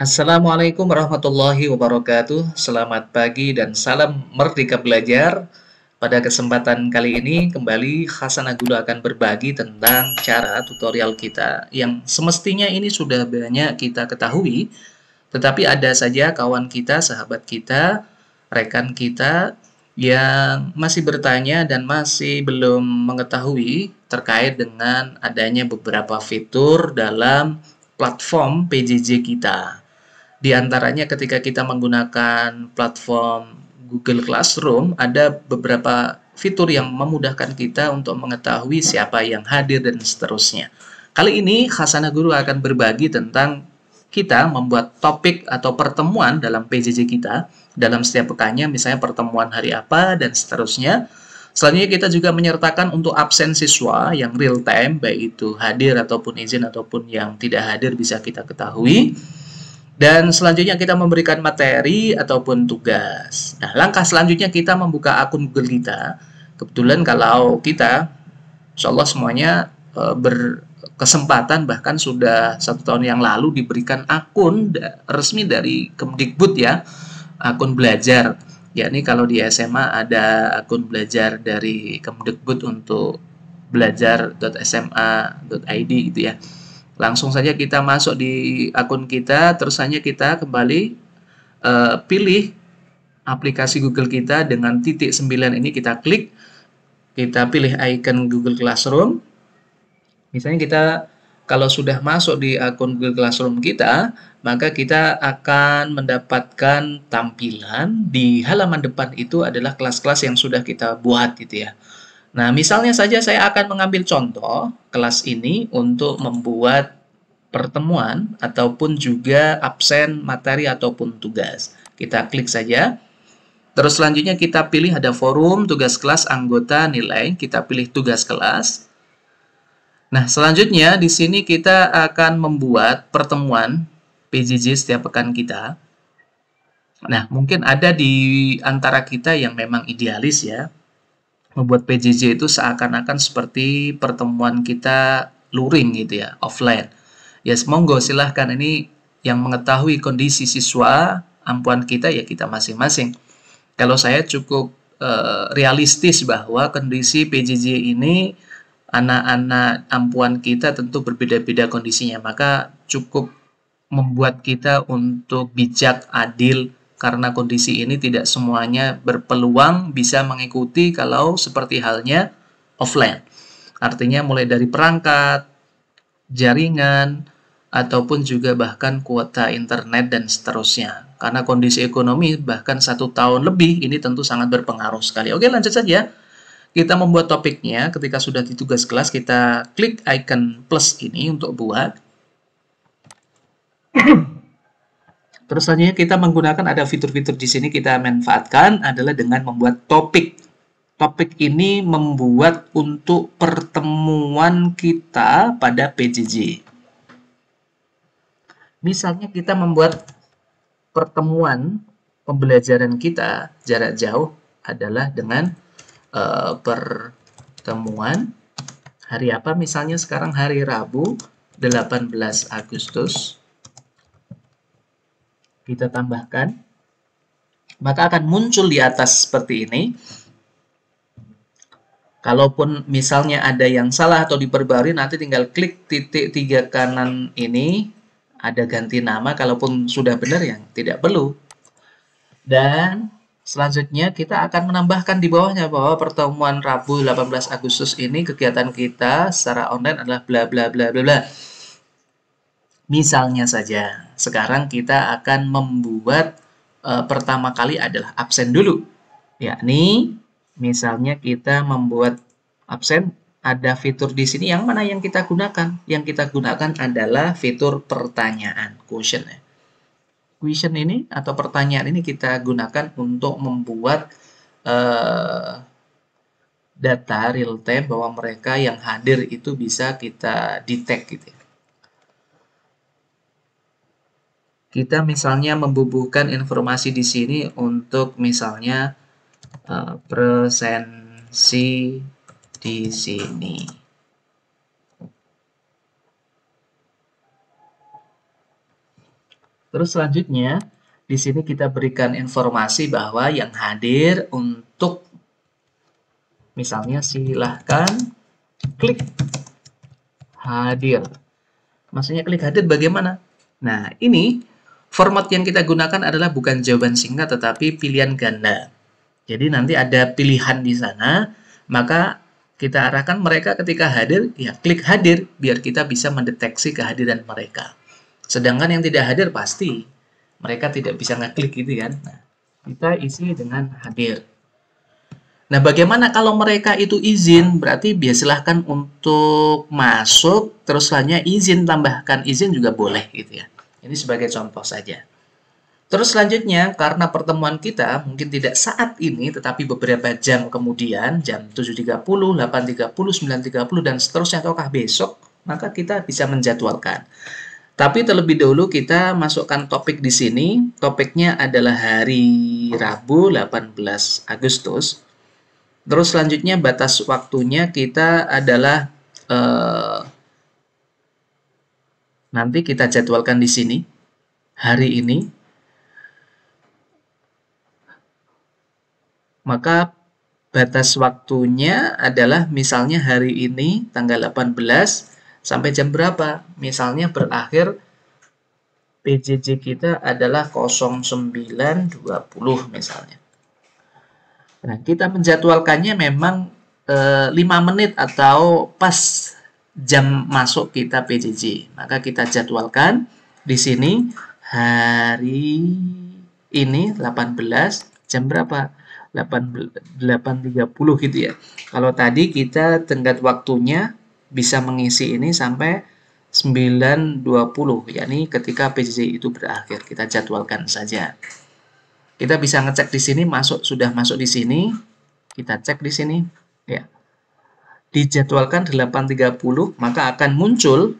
Assalamualaikum warahmatullahi wabarakatuh. Selamat pagi dan salam Merdeka Belajar. Pada kesempatan kali ini kembali Hasan Agulu akan berbagi tentang cara tutorial kita yang semestinya ini sudah banyak kita ketahui, tetapi ada saja kawan kita, sahabat kita, rekan kita yang masih bertanya dan masih belum mengetahui terkait dengan adanya beberapa fitur dalam platform PJJ kita. Di antaranya ketika kita menggunakan platform Google Classroom, ada beberapa fitur yang memudahkan kita untuk mengetahui siapa yang hadir dan seterusnya. Kali ini Hasanah Guru akan berbagi tentang kita membuat topik atau pertemuan dalam PJJ kita dalam setiap pekannya, misalnya pertemuan hari apa dan seterusnya. Selanjutnya kita juga menyertakan untuk absen siswa yang real time, baik itu hadir ataupun izin ataupun yang tidak hadir bisa kita ketahui. Dan selanjutnya kita memberikan materi ataupun tugas. Nah, langkah selanjutnya kita membuka akun Google kita. Kebetulan kalau kita, insya Allah semuanya berkesempatan bahkan sudah 1 tahun yang lalu diberikan akun resmi dari Kemdikbud ya, akun belajar. Yakni kalau di SMA ada akun belajar dari Kemdikbud untuk belajar.sma.id gitu ya. Langsung saja kita masuk di akun kita, terus hanya kita kembali pilih aplikasi Google kita dengan titik 9 ini, kita klik, kita pilih icon Google Classroom. Misalnya kita kalau sudah masuk di akun Google Classroom kita, maka kita akan mendapatkan tampilan di halaman depan itu adalah kelas-kelas yang sudah kita buat gitu ya. Nah, misalnya saja saya akan mengambil contoh kelas ini untuk membuat pertemuan ataupun juga absen materi ataupun tugas. Kita klik saja. Terus selanjutnya kita pilih ada forum, tugas kelas, anggota, nilai. Kita pilih tugas kelas. Nah, selanjutnya di sini kita akan membuat pertemuan PJJ setiap pekan kita. Nah, mungkin ada di antara kita yang memang idealis ya, membuat PJJ itu seakan-akan seperti pertemuan kita luring gitu ya, offline. Ya, monggo silahkan, ini yang mengetahui kondisi siswa ampuan kita ya kita masing-masing. Kalau saya cukup realistis bahwa kondisi PJJ ini anak-anak ampuan kita tentu berbeda-beda kondisinya, maka cukup membuat kita untuk bijak, adil, karena kondisi ini tidak semuanya berpeluang bisa mengikuti kalau seperti halnya offline. Artinya mulai dari perangkat, jaringan, ataupun juga bahkan kuota internet dan seterusnya. Karena kondisi ekonomi bahkan 1 tahun lebih ini tentu sangat berpengaruh sekali. Oke, lanjut saja. Kita membuat topiknya. Ketika sudah di tugas kelas, kita klik icon plus ini untuk buat. Terus selanjutnya kita menggunakan ada fitur-fitur di sini kita manfaatkan adalah dengan membuat topik. Topik ini membuat untuk pertemuan kita pada PJJ. Misalnya kita membuat pertemuan pembelajaran kita jarak jauh adalah dengan pertemuan hari apa, misalnya sekarang hari Rabu 18 Agustus. Kita tambahkan, maka akan muncul di atas seperti ini. Kalaupun misalnya ada yang salah atau diperbarui, nanti tinggal klik titik 3 kanan ini, ada ganti nama. Kalaupun sudah benar yang tidak perlu. Dan selanjutnya kita akan menambahkan di bawahnya bahwa pertemuan Rabu 18 Agustus ini kegiatan kita secara online adalah bla bla bla bla bla. Misalnya saja, sekarang kita akan membuat pertama kali adalah absen dulu. Yakni misalnya kita membuat absen, ada fitur di sini yang mana yang kita gunakan? Yang kita gunakan adalah fitur pertanyaan, question. Question ini atau pertanyaan ini kita gunakan untuk membuat data real time bahwa mereka yang hadir itu bisa kita detect gitu ya. Kita misalnya membubuhkan informasi di sini untuk misalnya presensi di sini. Terus selanjutnya, di sini kita berikan informasi bahwa yang hadir untuk, misalnya silahkan klik hadir. Maksudnya klik hadir bagaimana? Nah, ini format yang kita gunakan adalah bukan jawaban singkat tetapi pilihan ganda. Jadi nanti ada pilihan di sana, maka kita arahkan mereka ketika hadir, ya klik hadir biar kita bisa mendeteksi kehadiran mereka. Sedangkan yang tidak hadir pasti mereka tidak bisa ngeklik gitu kan. Nah, kita isi dengan hadir. Nah, bagaimana kalau mereka itu izin? Berarti silahkan untuk masuk, terus selanjutnya izin, tambahkan izin juga boleh gitu ya. Ini sebagai contoh saja. Terus selanjutnya, karena pertemuan kita mungkin tidak saat ini, tetapi beberapa jam kemudian, jam 7.30, 8.30, 9.30, dan seterusnya, ataukah besok, maka kita bisa menjadwalkan. Tapi terlebih dahulu kita masukkan topik di sini. Topiknya adalah hari Rabu 18 Agustus. Terus selanjutnya batas waktunya kita adalah nanti kita jadwalkan di sini hari ini. Maka batas waktunya adalah misalnya hari ini tanggal 18 sampai jam berapa? Misalnya berakhir PJJ kita adalah 09.20 misalnya. Nah, kita menjadwalkannya memang 5 menit atau pas jam masuk kita PJJ. Maka kita jadwalkan di sini hari ini 18 jam berapa? 8.30 gitu ya. Kalau tadi kita tenggat waktunya bisa mengisi ini sampai 9.20, yakni ketika PJJ itu berakhir. Kita jadwalkan saja. Kita bisa ngecek di sini sudah masuk di sini. Kita cek di sini ya. Dijadwalkan 8.30, maka akan muncul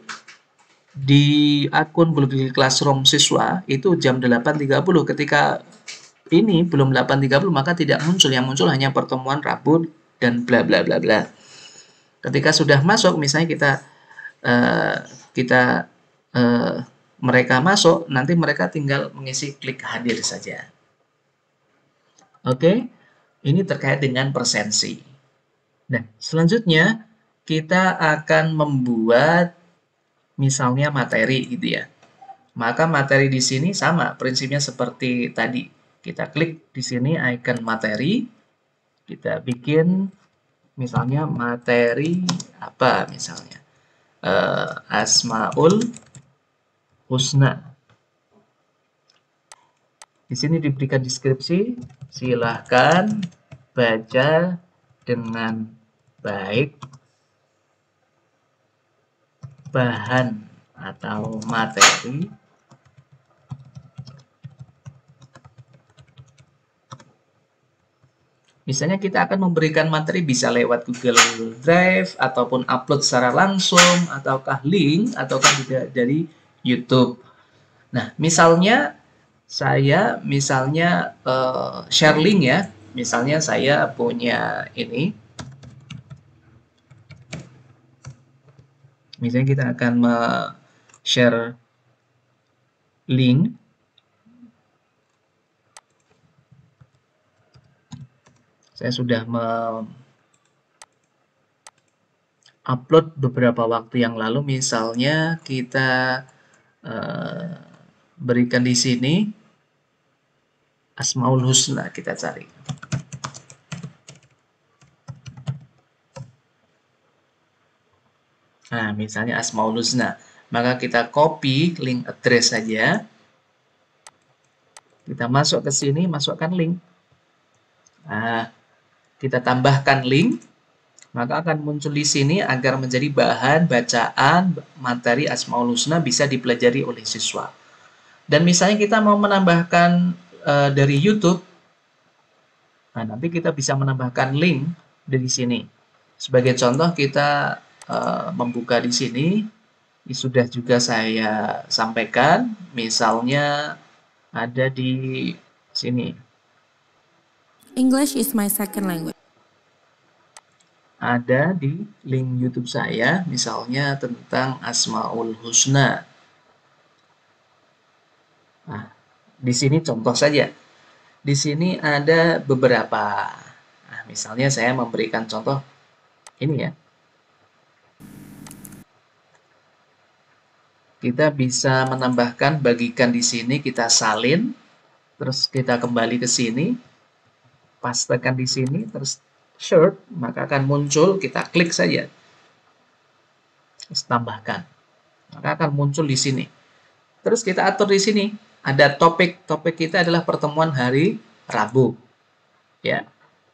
di akun Google Classroom siswa itu jam 8.30. Ketika ini belum 8.30 maka tidak muncul, yang muncul hanya pertemuan Rabu dan bla bla bla bla. Ketika sudah masuk, misalnya mereka masuk, nanti mereka tinggal mengisi klik hadir saja. Oke, ini terkait dengan presensi. Nah, selanjutnya kita akan membuat misalnya materi gitu ya. Maka materi di sini sama, prinsipnya seperti tadi. Kita klik di sini icon materi, kita bikin misalnya materi apa misalnya, Asmaul Husna. Di sini diberikan deskripsi, silahkan baca dengan baik bahan atau materi misalnya kita akan memberikan materi bisa lewat Google Drive ataupun upload secara langsung ataukah link ataukah juga dari YouTube. Nah, misalnya saya share link ya. Misalnya saya punya ini. Misalnya kita akan share link. Saya sudah upload beberapa waktu yang lalu. Misalnya kita berikan di sini Asmaul Husna, kita cari. Nah, misalnya Asmaul Husna. Maka kita copy link address saja. Kita masuk ke sini, masukkan link. Nah, kita tambahkan link. Maka akan muncul di sini agar menjadi bahan bacaan materi Asmaul Husna bisa dipelajari oleh siswa. Dan misalnya kita mau menambahkan dari YouTube, nah nanti kita bisa menambahkan link dari sini. Sebagai contoh kita membuka di sini, ini sudah juga saya sampaikan, misalnya ada di sini. English is my second language. Ada di link YouTube saya, misalnya tentang Asmaul Husna. Di sini contoh saja. Di sini ada beberapa. Nah, misalnya saya memberikan contoh ini ya. Kita bisa menambahkan bagikan di sini, kita salin, terus kita kembali ke sini, pastekan di sini, terus shirt, maka akan muncul, kita klik saja, terus tambahkan, maka akan muncul di sini. Terus kita atur di sini, ada topik, topik kita adalah pertemuan hari Rabu, ya,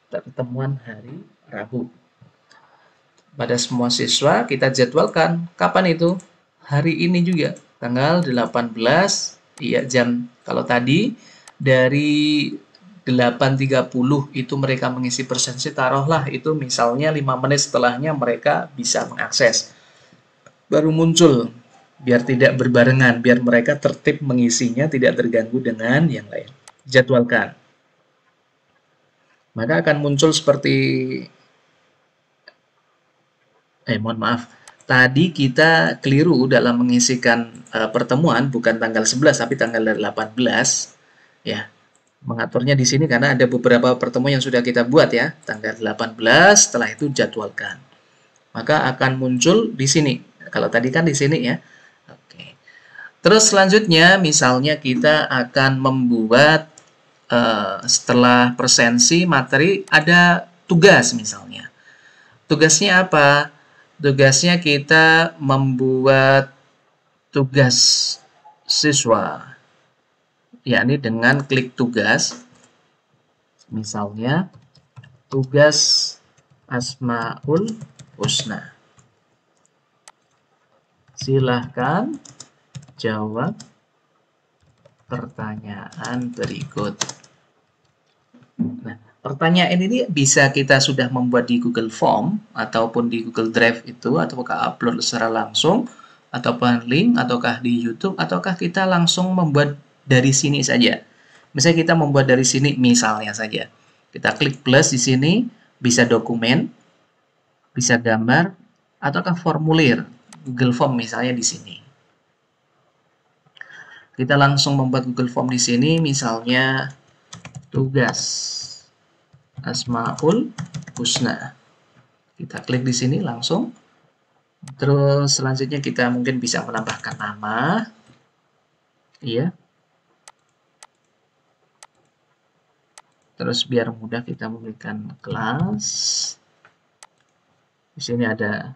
pertemuan hari Rabu. Pada semua siswa kita jadwalkan, kapan itu? Hari ini juga, tanggal 18, ya jam, kalau tadi dari 8.30 itu mereka mengisi presensi, taruhlah itu misalnya 5 menit setelahnya mereka bisa mengakses. Baru muncul, biar tidak berbarengan, biar mereka tertib mengisinya, tidak terganggu dengan yang lain. Jadwalkan. Maka akan muncul seperti, mohon maaf, tadi kita keliru dalam mengisikan pertemuan, bukan tanggal 11, tapi tanggal 18, ya. Mengaturnya di sini karena ada beberapa pertemuan yang sudah kita buat ya, tanggal 18, setelah itu jadwalkan. Maka akan muncul di sini. Kalau tadi kan di sini ya. Oke. Terus selanjutnya misalnya kita akan membuat setelah presensi materi ada tugas misalnya. Tugasnya apa? Tugasnya kita membuat tugas siswa, yakni dengan klik tugas. Misalnya tugas Asmaul Husna. Silahkan jawab pertanyaan berikut. Nah, pertanyaan ini bisa kita sudah membuat di Google Form ataupun di Google Drive itu, ataukah upload secara langsung, ataupun link, ataukah di YouTube, ataukah kita langsung membuat dari sini saja. Misalnya kita membuat dari sini, misalnya saja. Kita klik plus di sini, bisa dokumen, bisa gambar, ataukah formulir, Google Form misalnya di sini. Kita langsung membuat Google Form di sini, misalnya tugas Asmaul Husna. Kita klik di sini langsung. Terus selanjutnya kita mungkin bisa menambahkan nama. Iya. Terus biar mudah kita memberikan kelas. Di sini ada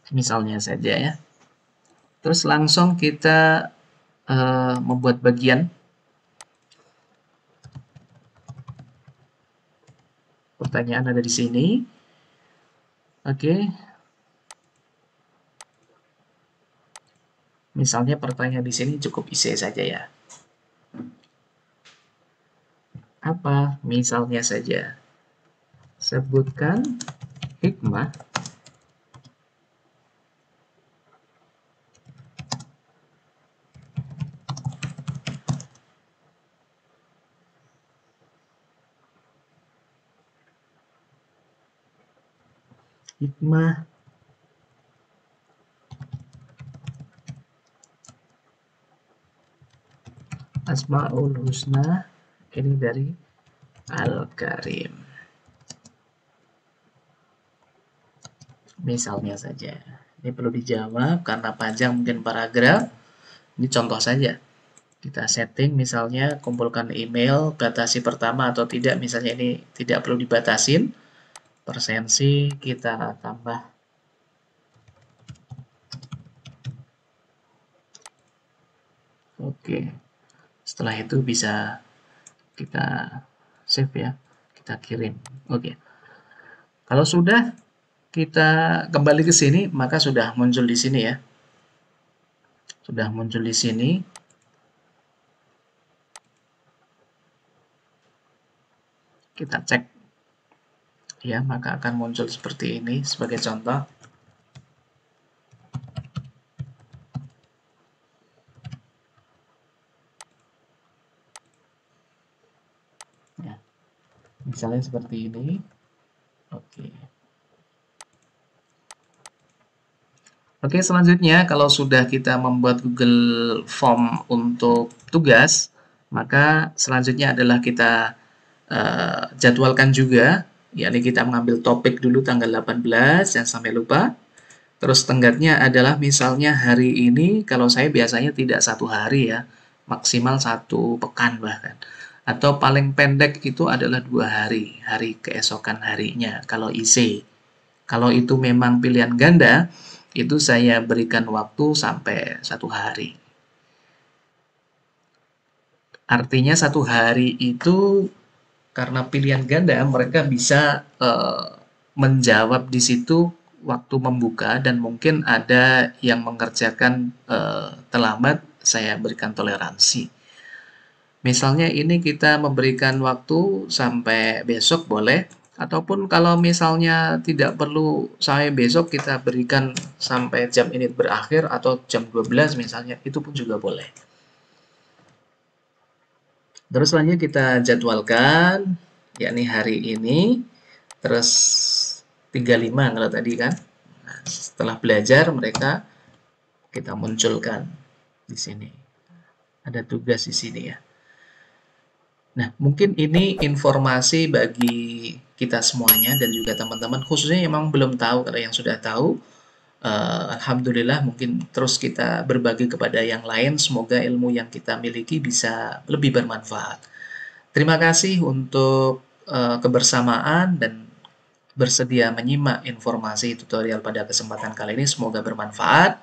misalnya saja ya. Terus langsung kita membuat bagian. Pertanyaan ada di sini. Oke. Misalnya pertanyaan di sini cukup isi saja ya. Apa? Misalnya saja. Sebutkan hikmah Asmaul Husna ini dari Al-Karim. Misalnya saja. Ini perlu dijawab karena panjang mungkin paragraf. Ini contoh saja. Kita setting misalnya kumpulkan email, batasi pertama atau tidak. Misalnya ini tidak perlu dibatasin. Presensi kita tambah. Oke. Setelah itu bisa kita save ya. Kita kirim. Oke. Kalau sudah kita kembali ke sini, maka sudah muncul di sini ya. Sudah muncul di sini. Kita cek. Ya, maka akan muncul seperti ini sebagai contoh. Ya. Misalnya seperti ini. Oke. Oke, selanjutnya kalau sudah kita membuat Google Form untuk tugas, maka selanjutnya adalah kita jadwalkan juga, yakni kita mengambil topik dulu tanggal 18, jangan sampai lupa. Terus tenggatnya adalah misalnya hari ini, kalau saya biasanya tidak 1 hari ya, maksimal 1 pekan bahkan. Atau paling pendek itu adalah 2 hari, hari keesokan harinya, kalau IC. Kalau itu memang pilihan ganda, itu saya berikan waktu sampai 1 hari. Artinya 1 hari itu karena pilihan ganda, mereka bisa menjawab di situ waktu membuka dan mungkin ada yang mengerjakan terlambat, saya berikan toleransi. Misalnya ini kita memberikan waktu sampai besok boleh, ataupun kalau misalnya tidak perlu sampai besok, kita berikan sampai jam ini berakhir atau jam 12 misalnya, itu pun juga boleh. Terus selanjutnya kita jadwalkan, yakni hari ini, terus 35 kalau tadi kan. Nah, setelah belajar mereka kita munculkan di sini. Ada tugas di sini ya. Nah, mungkin ini informasi bagi kita semuanya dan juga teman-teman, khususnya yang memang belum tahu. Kalau yang sudah tahu, alhamdulillah, mungkin terus kita berbagi kepada yang lain. Semoga ilmu yang kita miliki bisa lebih bermanfaat. Terima kasih untuk kebersamaan dan bersedia menyimak informasi tutorial pada kesempatan kali ini. Semoga bermanfaat.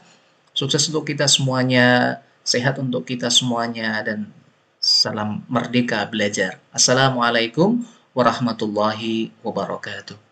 Sukses untuk kita semuanya, sehat untuk kita semuanya, dan salam merdeka belajar. Assalamualaikum warahmatullahi wabarakatuh.